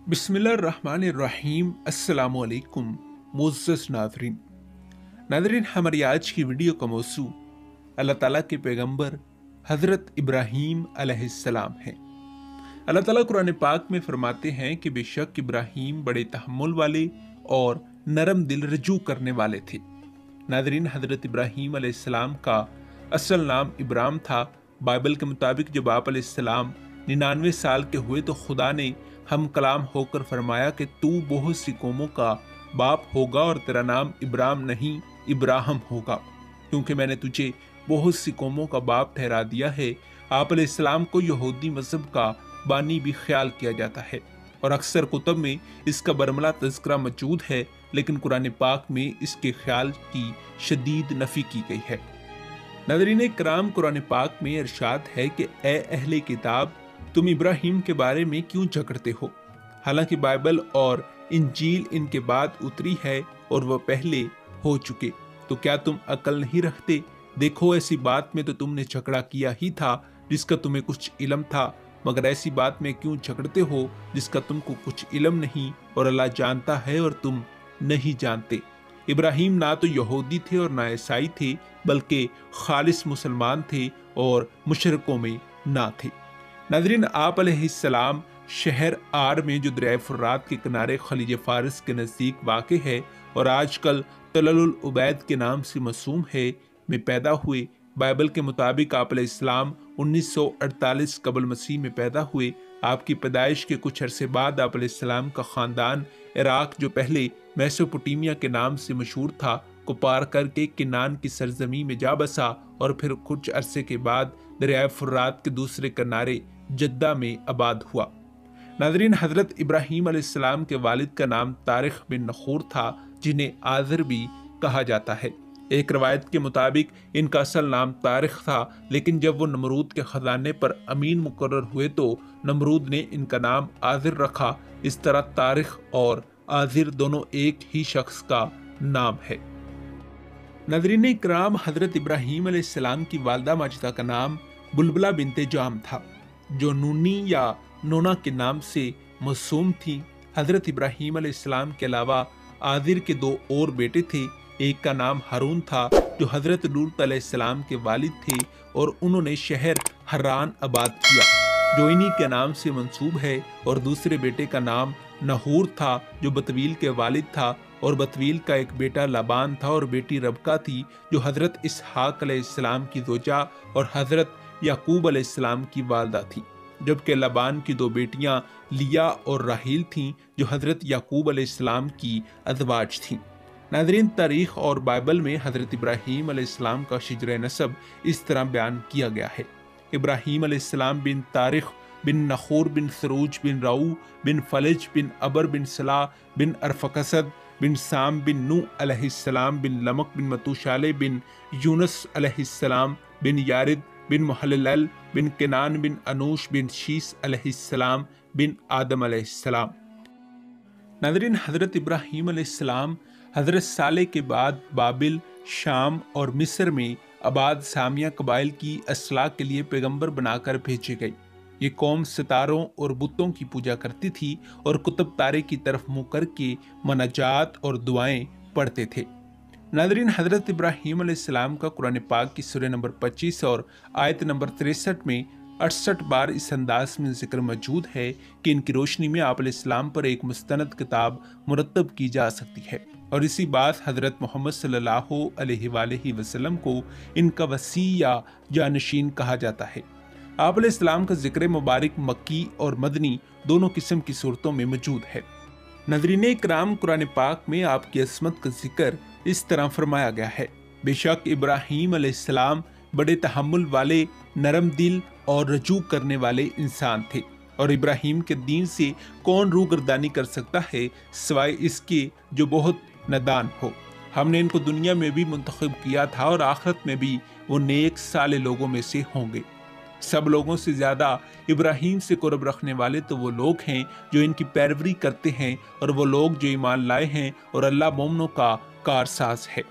बिस्मिल्लाहिर्रहमानिर्रहीम। अस्सलामु अलैकुम मुअज़्ज़ज़ नाज़रीन, हमारी आज की वीडियो का मौज़ू अल्लाह ताला के पैगंबर हज़रत इब्राहीम अलैहिस्सलाम है। अल्लाह ताला कुरान पाक में फरमाते हैं कि बेशक इब्राहीम बड़े तहम्मुल वाले और नरम दिल रजू करने वाले थे। नाज़रीन, हज़रत इब्राहीम अलैहिस्सलाम का असल नाम इब्राम था। बाइबल के मुताबिक जब आप अलैहिस्सलाम 99 साल के हुए तो खुदा ने हम कलाम होकर फरमाया कि तू बहुत सी कौमों का बाप होगा और तेरा नाम इब्राम नहीं इब्राहिम होगा, क्योंकि मैंने तुझे बहुत सी कौमों का बाप ठहरा दिया है। आप अलैहिस्सलाम को यहूदी मज़हब का बानी भी ख्याल किया जाता है और अक्सर कुतब में इसका बरमला तज़किरा मौजूद है, लेकिन कुरान पाक में इसके ख्याल की शदीद नफ़ी की गई है। नाज़रीन किराम, कुरान पाक में इरशाद है कि ए अहले किताब, तुम इब्राहीम के बारे में क्यों झगड़ते हो, हालांकि बाइबल और इंजील इनके बाद उतरी है और वह पहले हो चुके। तो क्या तुम अकल नहीं रखते? देखो, ऐसी बात में तो तुमने झगड़ा किया ही था जिसका तुम्हें कुछ इल्म था, मगर ऐसी बात में क्यों झगड़ते हो जिसका तुमको कुछ इल्म नहीं, और अल्लाह जानता है और तुम नहीं जानते। इब्राहीम ना तो यहूदी थे और ना ईसाई थे, बल्कि खालिस मुसलमान थे और मुशरिकों में ना थे। नाज़रीन, आप अलैहिस्सलाम शहर आर में जो दरिया फुरात के किनारे खलीज फारिस के नज़दीक वाक़ है और आजकल तलल उबैद के नाम से मसूम है, में पैदा हुए। बाइबल के मुताबिक आप अलैहिस्सलाम 1948 कबल मसीह में पैदा हुए। आपकी पैदाइश के कुछ अरसे बाद आप अलैहिस्सलाम का ख़ानदान इराक, जो पहले मेसोपोटामिया के नाम से मशहूर था, को पार करके किनान की सरजमी में जा बसा और फिर कुछ अरसे के बाद दरिया फुरात के दूसरे किनारे जद्दा में आबाद हुआ। नाज़रीन, हज़रत इब्राहीम अलैहिस्सलाम के वालिद का नाम तारिख बिन नखूर था, जिन्हें आज़र भी कहा जाता है। एक रवायत के मुताबिक इनका असल नाम तारिख था, लेकिन जब वो नमरूद के ख़जाने पर अमीन मुकर्रर हुए तो नमरूद ने इनका नाम आज़िर रखा। इस तरह तारिख और आज़िर दोनों एक ही शख्स का नाम है। नाज़रीन इकराम, हज़रत इब्राहीम अलैहिस्सलाम की वालिदा माजिदा का नाम बुलबुला बिनते जाम था, जो नूनी या नोना के नाम से मौसूम थी। हज़रत इब्राहीम अलैहिस्सलाम के अलावा आज़िर के दो और बेटे थे। एक का नाम हारून था, जो हज़रत लूत अलैहिस्सलाम के वालिद थे और उन्होंने शहर हरान आबाद किया, जो इन्हीं के नाम से मंसूब है। और दूसरे बेटे का नाम नहूर था, जो बतवील के वालिद था, और बतवील का एक बेटा लाबान था और बेटी रबका थी, जो हज़रत इसहाक अलैहिस्सलाम की ज़ोजा और हज़रत याकूब अलैहिस्सलाम की वालदा थी। जबकि लाबान की दो बेटियां लिया और राहील थीं, जो हज़रत याकूब अलैहिस्सलाम की अज़वाज थीं। नाज़रीन, तारीख़ और बाइबल में हज़रत इब्राहीम अलैहिस्सलाम का शिजर नसब इस तरह बयान किया गया है। इब्राहीम अलैहिस्सलाम बिन तारिख बिन नखूर बिन सरूज बिन राऊ बिन फलज बिन अबर बिन सलाह बिन अरफकसद बिन साम बिन नू अलैहिस्सलाम बिन लमक बिन मतूशाले बिन यूनस अलैहिस्सलाम बिन यारिद बिन मुहल्लल बिन केनान बिन अनूश बिन शीस अलैहिस्सलाम बिन आदम अलैहिस्सलाम। नाज़रीन, हज़रत इब्राहीम अलैहिस्सलाम हज़रत साले के बाद बाबिल, शाम और मिस्र में आबाद सामिया कबाइल की असलाह के लिए पैगंबर बनाकर भेजे गए। ये कौम सितारों और बुतों की पूजा करती थी और कुतुब तारे की तरफ मुँह करके मनाजात और दुआएं पढ़ते थे। नाज़रीन, हज़रत इब्राहीम अलैहिस्सलाम का कुरान पाक की सूरह नंबर 25 और आयत नंबर 63 में 68 बार इस अंदाज में जिक्र मौजूद है कि इनकी रोशनी में आप अलैहिस्सलाम पर एक मुस्तनद किताब मुरतब की जा सकती है, और इसी बात हज़रत मोहम्मद सल्लल्लाहु अलैहि वसल्लम को इनका वसी या जानशीन कहा जाता है। आप अलैहिस्सलाम का जिक्र मुबारक मक्की और मदनी दोनों किस्म की सूरतों में मौजूद है। नाज़रीन इकराम, कुरान पाक में आपकी असमत का जिक्र इस तरह फरमाया गया है, बेशक इब्राहीम अलैहिस्सलाम बड़े तहम्मुल वाले, नरम दिल और रजू करने वाले इंसान थे, और इब्राहीम के दीन से कौन रूगर्दानी कर सकता है सिवाय इसके जो बहुत नदान हो। हमने इनको दुनिया में भी मुंतखब किया था और आखिरत में भी वो नेक साले लोगों में से होंगे। सब लोगों से ज़्यादा इब्राहीम से कुर्ब रखने वाले तो वो लोग हैं जो इनकी पैरवी करते हैं, और वो लोग जो ईमान लाए हैं और अल्लाह मोमनों का कारसाज है।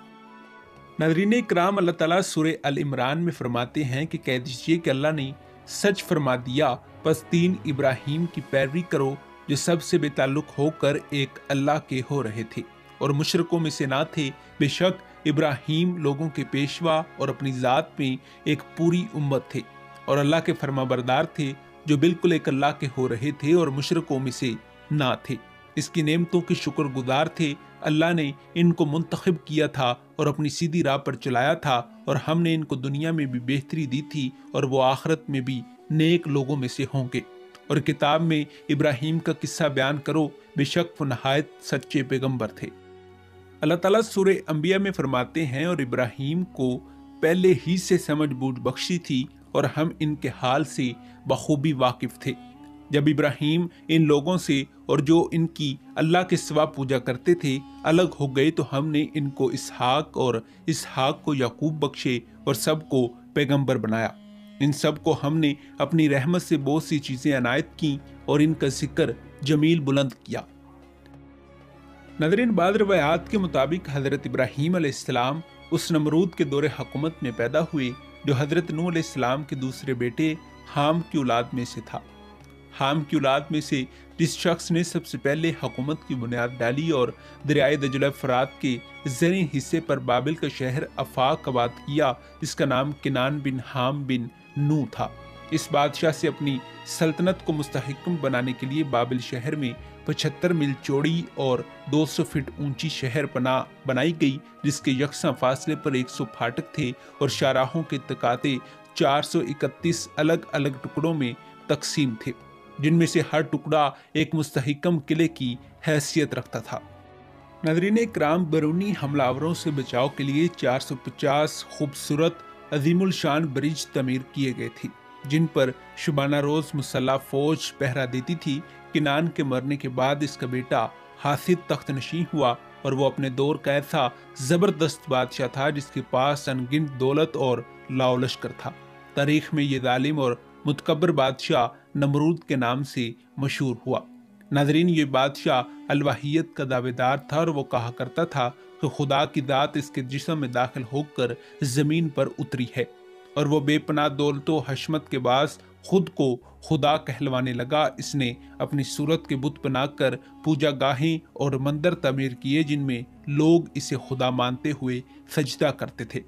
नाज़रीन इकराम, अल्लाह ताला सूरह अल इमरान में फरमाते हैं कि कह दीजिए कि अल्लाह ने सच फरमा दिया, बस दीन इब्राहीम की पैरवी करो جو سب سے بے تعلق ہو کر ایک اللہ کے ہو رہے تھے اور مشرکوں میں سے نہ تھے۔ بے شک ابراہیم لوگوں کے پیشوا اور اپنی ذات میں ایک پوری امت تھے اور اللہ کے فرما بردار تھے، جو بالکل ایک اللہ کے ہو رہے تھے اور مشرکوں میں سے نہ تھے۔ اس کی نعمتوں کے شکر گزار تھے۔ اللہ نے ان کو منتخب کیا تھا اور اپنی سیدھی راہ پر چلایا تھا، اور ہم نے ان کو دنیا میں بھی بہتری دی تھی اور وہ آخرت میں بھی نیک لوگوں میں سے ہوں گے۔ اور کتاب میں ابراہیم کا قصہ بیان کرو، بے شک وہ نہایت سچے پیغمبر تھے۔ اللہ تعالیٰ سورہ انبیاء میں فرماتے ہیں، اور ابراہیم کو پہلے ہی سے سمجھ بوجھ بخشی تھی اور ہم ان کے حال سے بخوبی واقف تھے۔ جب ابراہیم ان لوگوں سے اور جو ان کی اللہ کے سوا پوجا کرتے تھے الگ ہو گئے تو ہم نے ان کو اسحاق اور اسحاق کو یعقوب بخشے اور سب کو پیغمبر بنایا۔ ان سب کو ہم نے اپنی رحمت سے بہت سی چیزیں عنایت کیں اور ان کا ذکر جمیل بلند کیا۔ ناظرین، بعض روایات کے مطابق حضرت ابراہیم علیہ السلام اس نمرود کے دور حکومت میں پیدا ہوئے جو حضرت نوح علیہ السلام کے دوسرے بیٹے حام کی اولاد میں سے تھا۔ حام کی اولاد میں سے جس شخص نے سب سے پہلے حکومت کی بنیاد ڈالی اور دریائے دجلہ فرات کے زرعی حصے پر بابل کا شہر افاق آباد کیا، اس کا نام کنان بن حام بن نوح تھا۔ اس بادشاہ سے اپنی سلطنت کو مستحکم بنانے کے لیے بابل شہر میں 75 میل چوڑی اور 200 فٹ اونچی شہر پناہ بنائی گئی، جس کے یکساں فاصلے پر 100 پھاٹک تھے اور شاہراہوں کے اتکاتے 431 الگ الگ ٹکڑوں میں تقسیم تھے، جن میں سے ہر ٹکڑا ایک مستحکم قلعے کی حیثیت رکھتا تھا۔ ناظرین اکرام، بیرونی حملہ آوروں سے بچاؤ کے لیے 450 خوبصورت عظیم الشان برج تعمیر کیے گئے تھے، جن پر شبانہ روز مسلح فوج پہرا دیتی تھی۔ کنان کے مرنے کے بعد اس کا بیٹا حاسد تخت نشین ہوا، اور وہ اپنے دور کا ایسا زبردست بادشاہ تھا جس کے پاس انگنت دولت اور لاؤ لشکر تھا۔ تاریخ میں یہ ظالم اور متکبر بادشاہ نمرود کے نام سے مشہور ہوا۔ ناظرین، یہ بادشاہ الوہیت کا دعوے دار تھا اور وہ کہا کرتا تھا کہ خدا کی ذات اس کے جسم میں داخل ہو کر زمین پر اتری ہے، اور وہ بے پناہ دولت و حشمت کے باعث خود کو خدا کہلوانے لگا۔ اس نے اپنی صورت کے بت بنا کر پوجا گاہیں اور مندر تعمیر کیے جن میں لوگ اسے خدا مانتے ہوئے سجدہ کرتے تھے۔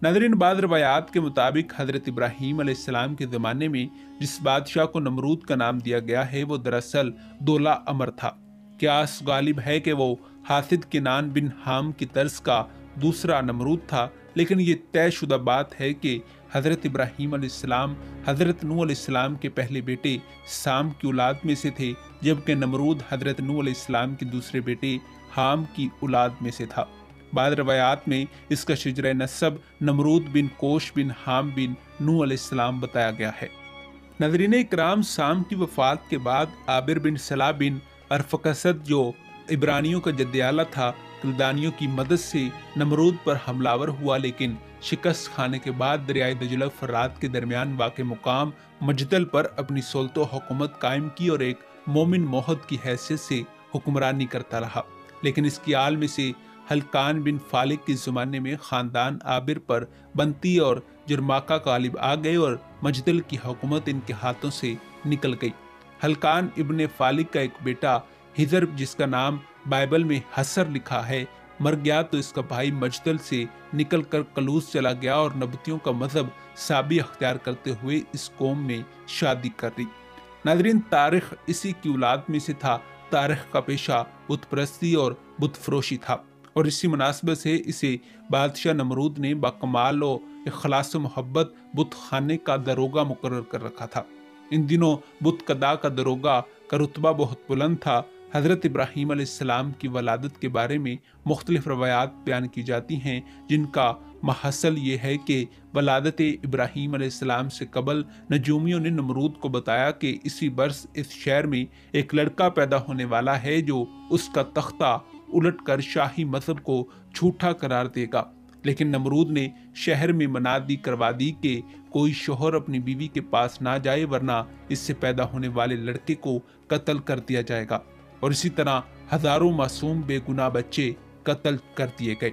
ناظرین، بعض روایات کے مطابق حضرت ابراہیم علیہ السلام کے زمانے میں جس بادشاہ کو نمرود کا نام دیا گیا ہے وہ دراصل دولا امر تھا۔ قیاس غالب ہے کہ وہ حاسد کنان بن حام کی طرز کا دوسرا نمرود تھا، لیکن یہ طے شدہ بات ہے کہ حضرت ابراہیم علیہ السلام حضرت نوح علیہ السلام کے پہلے بیٹے سام کی اولاد میں سے تھے، جبکہ نمرود حضرت نوح علیہ السلام کے دوسرے بیٹے حام کی اولاد میں سے تھا۔ بعض روایات میں اس کا شجرہ نسب نمرود بن کوش بن حام بن نوح علیہ السلام بتایا گیا ہے۔ ناظرین اکرام، سام کی وفات کے بعد عابر بن سلا بن ارفقسد جو عبرانیوں کا جد اعلیٰ تھا، کلدانیوں کی مدد سے نمرود پر حملہ آور ہوا، لیکن شکست کھانے کے بعد دریائے دجلہ فرات کے درمیان واقع مقام مجدل پر اپنی سلطہ و حکومت قائم کی اور ایک مومن موحد کی حیثیت سے حکمرانی کرتا رہا۔ لیکن اس کی آل میں سے ہلکان بن فالق کے زمانے میں خاندان عابر پر بنتی اور جرماکا غالب آ گئے اور مجدل کی حکومت ان کے ہاتھوں سے نکل گئی۔ ہلکان ابن فالق کا ایک بیٹا ہزر، جس کا نام بائبل میں حسر لکھا ہے، مر گیا تو اس کا بھائی مجدل سے نکل کر قلوس چلا گیا اور نبتیوں کا مذہب سابی اختیار کرتے ہوئے اس قوم میں شادی کر دی۔ ناظرین، تاریخ اسی کی اولاد میں سے تھا۔ تاریخ کا پیشہ بت پرستی اور بت فروشی تھا، اور اسی مناسبت سے اسے بادشاہ نمرود نے باکمال و اخلاص و محبت بت خانے کا داروغہ مقرر کر رکھا تھا۔ ان دنوں بت قدا کا داروغہ کا رتبہ بہت بلند تھا۔ حضرت ابراہیم علیہ السلام کی ولادت کے بارے میں مختلف روایات بیان کی جاتی ہیں، جن کا محصل یہ ہے کہ ولادت ابراہیم علیہ السلام سے قبل نجومیوں نے نمرود کو بتایا کہ اسی برس اس شہر میں ایک لڑکا پیدا ہونے والا ہے جو اس کا تختہ الٹ کر شاہی مذہب کو جھوٹا قرار دے گا، لیکن نمرود نے شہر میں منادی کروا دی کہ کوئی شوہر اپنی بیوی کے پاس نہ جائے ورنہ اس سے پیدا ہونے والے لڑکے کو قتل کر دیا جائے گا، اور اسی طرح ہزاروں معصوم بے گناہ بچے قتل کر دیے گئے۔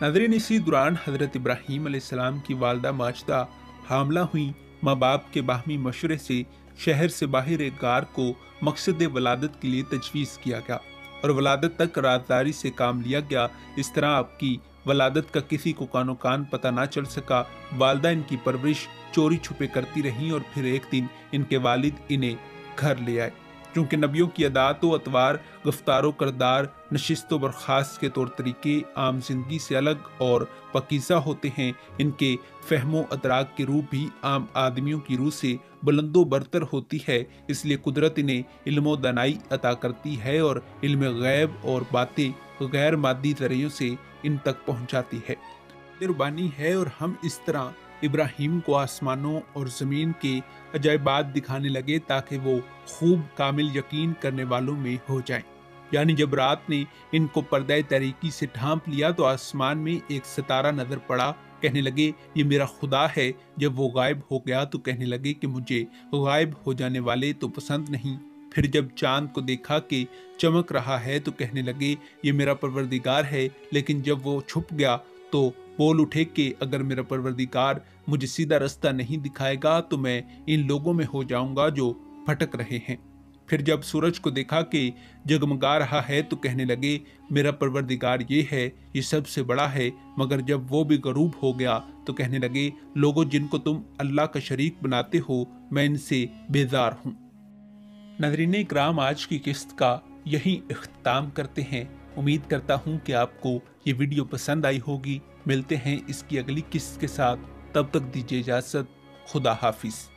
ناظرین، اسی دوران حضرت ابراہیم علیہ السلام کی والدہ ماجدہ حاملہ ہوئی۔ ماں باپ کے باہمی مشورے سے शहर से बाहर एक गार को मकसद वलादत के लिए तजवीज़ किया गया और वलादत तक राजदारी से काम लिया गया। इस तरह आपकी वलादत का किसी को कानो कान पता ना चल सका। वालदा इनकी परवरिश चोरी छुपे करती रहीं और फिर एक दिन इनके वालिद इन्हें घर ले आए। क्योंकि नबियों की अदात व अतवार, गफ्तार व करदार, नशिस्त व बर्खास्त के तौर तरीके आम जिंदगी से अलग और पकीज़ा होते हैं, इनके फ़हमो अदराक की रूह भी आम आदमियों की रूह से बुलंदो बरतर होती है। इसलिए कुदरत इन्हें इल्म दानाई अता करती है और इल्म गैब और बातें गैर मादी ज़रियों से इन तक पहुँचाती है। निर्बानी है और हम इस तरह इब्राहीम को आसमानों और ज़मीन के अजायबात दिखाने लगे ताकि वो खूब कामिल यकीन करने वालों में हो जाएं। यानी जब रात ने इनको पर्दा तरीकी से ढांप लिया तो आसमान में एक सितारा नजर पड़ा। कहने लगे ये मेरा खुदा है। जब वो गायब हो गया तो कहने लगे कि मुझे गायब हो जाने वाले तो पसंद नहीं। फिर जब चांद को देखा कि चमक रहा है तो कहने लगे ये मेरा परवरदिगार है। लेकिन जब वो छुप गया तो बोल उठे कि अगर मेरा परवरदिगार मुझे सीधा रास्ता नहीं दिखाएगा तो मैं इन लोगों में हो जाऊंगा जो भटक रहे हैं। फिर जब सूरज को देखा कि जगमगा रहा है तो कहने लगे मेरा परवरदिगार ये है, ये सबसे बड़ा है। मगर जब वो भी गरूब हो गया तो कहने लगे लोगों जिनको तुम अल्लाह का शरीक बनाते हो मैं इनसे बेजार हूँ। नाज़रीन इकराम, आज की किस्त का यहीं इख्तिताम करते हैं। उम्मीद करता हूँ कि आपको ये वीडियो पसंद आई होगी। मिलते हैं इसकी अगली किस्त के साथ, तब तक दीजिए इजाज़त। खुदा हाफिज़।